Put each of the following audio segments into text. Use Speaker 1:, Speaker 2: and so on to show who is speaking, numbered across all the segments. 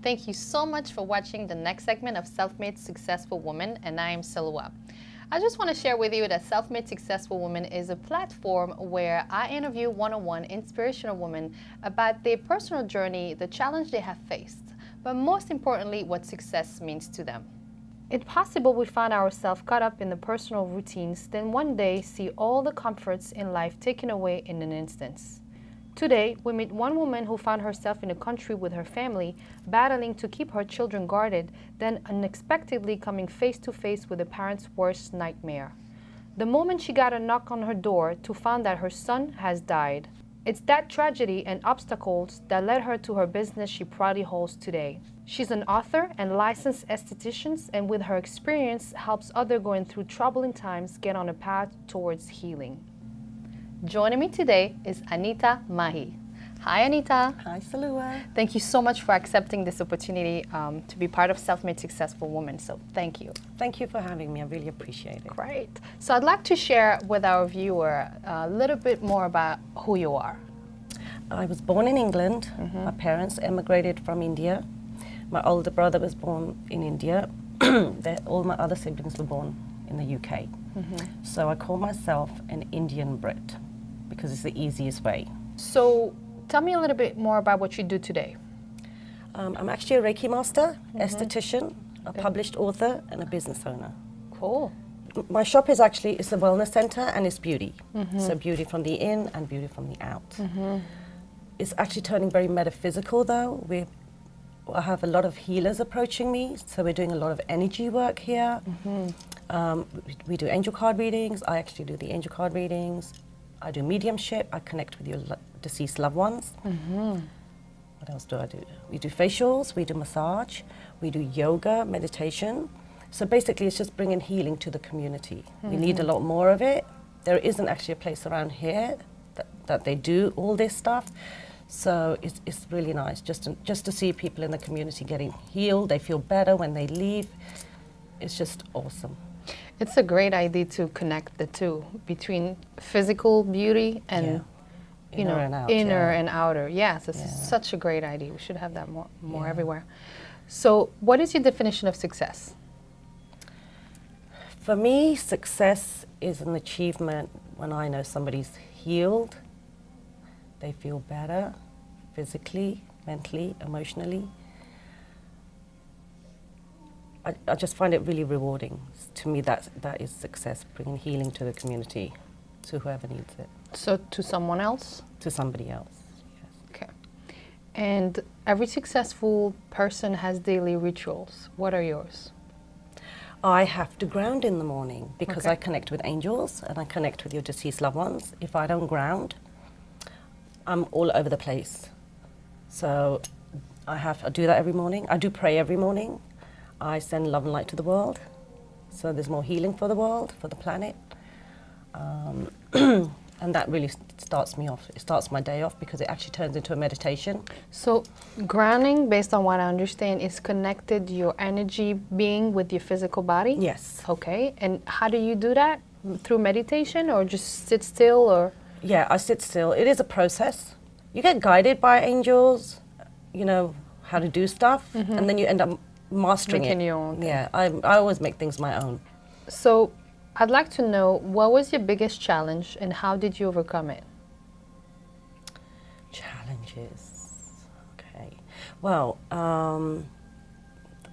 Speaker 1: Thank you so much for watching the next segment of Self-Made Successful Woman, and I am Silwa. I just want to share with you that Self-Made Successful Woman is a platform where I interview one-on-one inspirational women about their personal journey, the challenge they have faced, but most importantly, what success means to them. It's possible we find ourselves caught up in the personal routines, then one day see all the comforts in life taken away in an instant. Today, we meet one woman who found herself in a country with her family, battling to keep her children guarded, then unexpectedly coming face to face with a parent's worst nightmare. The moment she got a knock on her door to find that her son has died. It's that tragedy and obstacles that led her to her business she proudly holds today. She's an author and licensed esthetician, and with her experience, helps others going through troubling times get on a path towards healing. Joining me today is Anita Mahi. Hi, Anita.
Speaker 2: Hi, Silwa.
Speaker 1: Thank you so much for accepting this opportunity to be part of Self-Made Successful Woman, so thank you.
Speaker 2: Thank you for having me. I really appreciate it.
Speaker 1: Great. So I'd like to share with our viewer a little bit more about who you are.
Speaker 2: I was born in England. My parents emigrated from India. My older brother was born in India. All my other siblings were born in the UK. So I call myself an Indian Brit because it's the easiest way.
Speaker 1: So tell me a little bit more about what you do today.
Speaker 2: I'm actually a Reiki master, esthetician, a published author, and a business owner.
Speaker 1: Cool.
Speaker 2: My shop is actually, it's a wellness center and it's beauty. So beauty from the in and beauty from the out. It's actually turning very metaphysical though. I have a lot of healers approaching me, so we're doing a lot of energy work here. We do angel card readings. I actually do the angel card readings. I do mediumship. I connect with your deceased loved ones. What else do I do? We do facials, we do massage, we do yoga, meditation. So basically it's just bringing healing to the community. We need a lot more of it. There isn't actually a place around here that they do all this stuff. So it's really nice just to see people in the community getting healed. They feel better when they leave. It's just awesome.
Speaker 1: It's a great idea to connect the two between physical beauty and inner and outer. Yes, this is such a great idea. We should have that more everywhere. So what is your definition of success?
Speaker 2: For me, success is an achievement when I know somebody's healed, they feel better physically, mentally, emotionally. I just find it really rewarding. To me, that is success, bringing healing to the community, to whoever needs it.
Speaker 1: So to someone else?
Speaker 2: To somebody else, yes.
Speaker 1: Okay. And every successful person has daily rituals. What are yours?
Speaker 2: I have to ground in the morning because I connect with angels and I connect with your deceased loved ones. If I don't ground, I'm all over the place. So I do that every morning. I do pray every morning. I send love and light to the world. So there's more healing for the world, for the planet. And that really starts me off. It starts my day off because it actually turns into a meditation.
Speaker 1: So grounding, based on what I understand, is connected your energy being with your physical body?
Speaker 2: Yes.
Speaker 1: Okay. And how do you do that? Through meditation or just sit still or?
Speaker 2: Yeah, I sit still. It is a process. You get guided by angels, you know, how to do stuff, and then you end up mastering
Speaker 1: Making
Speaker 2: it.
Speaker 1: your own thing.
Speaker 2: Yeah, I always make things my own.
Speaker 1: So I'd like to know, what was your biggest challenge and how did you overcome it?
Speaker 2: Challenges, okay. Well,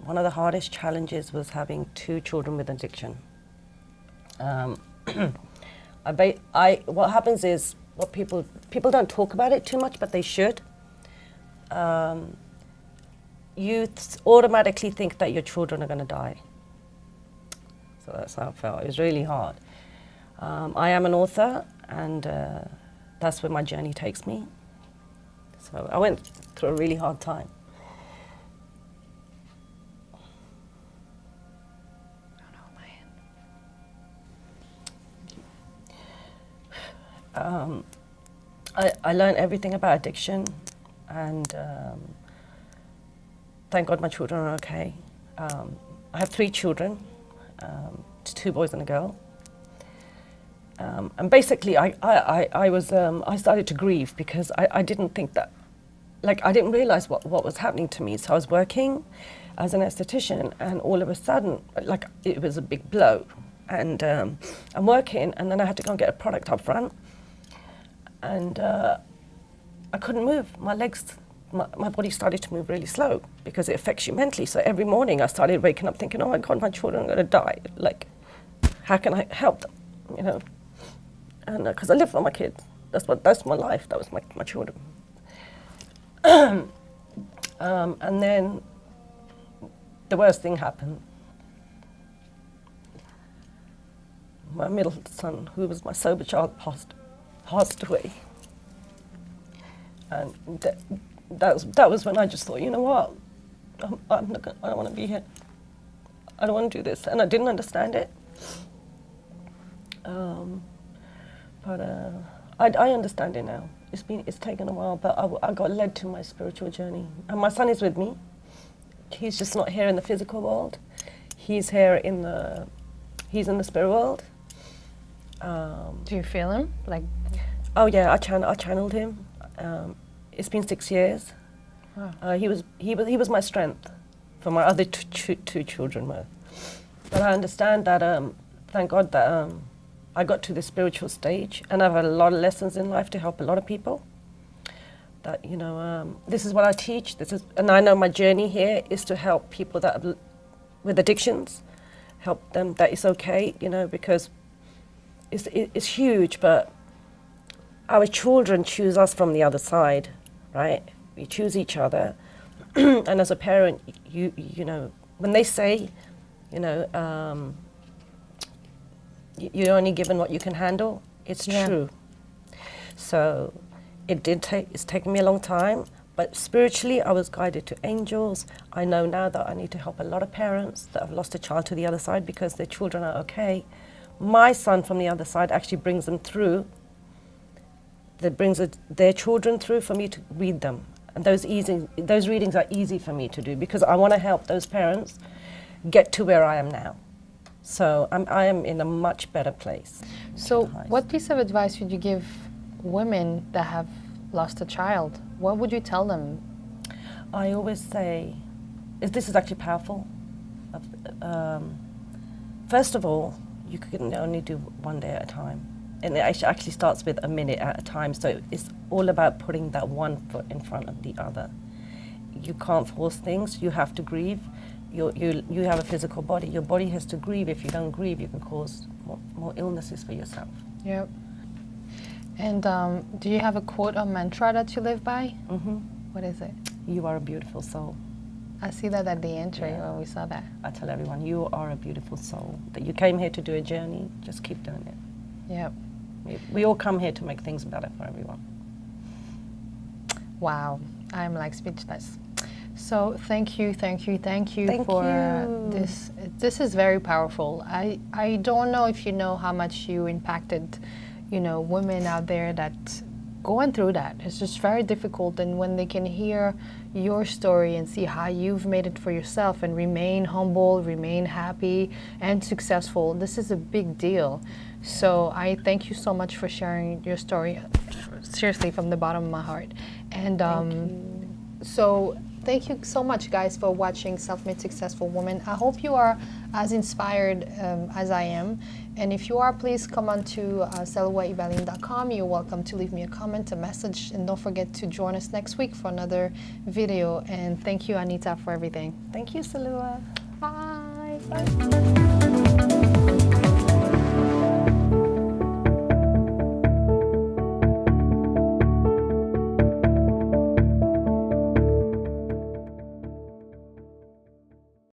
Speaker 2: one of the hardest challenges was having 2 children with addiction. What happens is, what people don't talk about it too much, but they should. You automatically think that your children are going to die. So that's how it felt. It was really hard. I am an author, and that's where my journey takes me. So I went through a really hard time. I learned everything about addiction, and thank God my children are okay. I have 3 children, 2 boys and a girl. And basically I started to grieve because I didn't think that like I didn't realize what was happening to me. So I was working as an esthetician, and all of a sudden, like it was a big blow. And I'm working, and then I had to go and get a product up front, and I couldn't move. My legs, my body started to move really slow because it affects you mentally. So every morning I started waking up thinking, oh my God, my children are going to die. Like, how can I help them? You know, and because I live for my kids. That's my life. That was my children. And then the worst thing happened. My middle son, who was my sober child, passed away. And that was when I just thought, you know what, I don't want to be here. I don't want to do this. And I didn't understand it. But I understand it now. It's taken a while, but I got led to my spiritual journey. And my son is with me. He's just not here in the physical world. He's here in the spirit world.
Speaker 1: Do you feel him? Like?
Speaker 2: Oh yeah, I channeled him. It's been 6 years. Wow. He was my strength for my other two children were. But I understand that, thank God that I got to this spiritual stage, and I've had a lot of lessons in life to help a lot of people. That, you know, this is what I teach. And I know my journey here is to help people that with addictions, help them that it's okay, you know, because it's huge, but our children choose us from the other side, right? We choose each other. And as a parent, you know, when they say, you know, you're only given what you can handle, it's true. So it's taken me a long time, but spiritually I was guided to angels. I know now that I need to help a lot of parents that have lost a child to the other side because their children are okay. My son from the other side actually brings them through, that brings their children through for me to read them. And those readings are easy for me to do because I want to help those parents get to where I am now. So I am in a much better place.
Speaker 1: So what piece of advice would you give women that have lost a child? What would you tell them?
Speaker 2: I always say, this is actually powerful. First of all, you can only do one day at a time. And it actually starts with a minute at a time. So it's all about putting that one foot in front of the other. You can't force things. You have to grieve. You have a physical body. Your body has to grieve. If you don't grieve, you can cause more illnesses for yourself.
Speaker 1: Yep. And do you have a quote or mantra that you live by? Mm-hmm. What is it?
Speaker 2: You are a beautiful soul.
Speaker 1: I see that at the entry when we saw that.
Speaker 2: I tell everyone, you are a beautiful soul. That you came here to do a journey, just keep doing it.
Speaker 1: Yep.
Speaker 2: We all come here to make things better for everyone.
Speaker 1: Wow, I'm like speechless. So thank you for this. This is very powerful. I don't know if you know how much you impacted, you know, women out there that going through that. It's just very difficult, and when they can hear your story and see how you've made it for yourself and remain humble, remain happy and successful, this is a big deal. So I thank you so much for sharing your story, seriously, from the bottom of my heart. And so thank you so much, guys, for watching Self-Made Successful Woman. I hope you are as inspired as I am. And if you are, please come on to seluaibalin.com. You're welcome to leave me a comment, a message, and don't forget to join us next week for another video. And thank you, Anita, for everything.
Speaker 2: Thank you, Salua.
Speaker 1: Bye. Bye.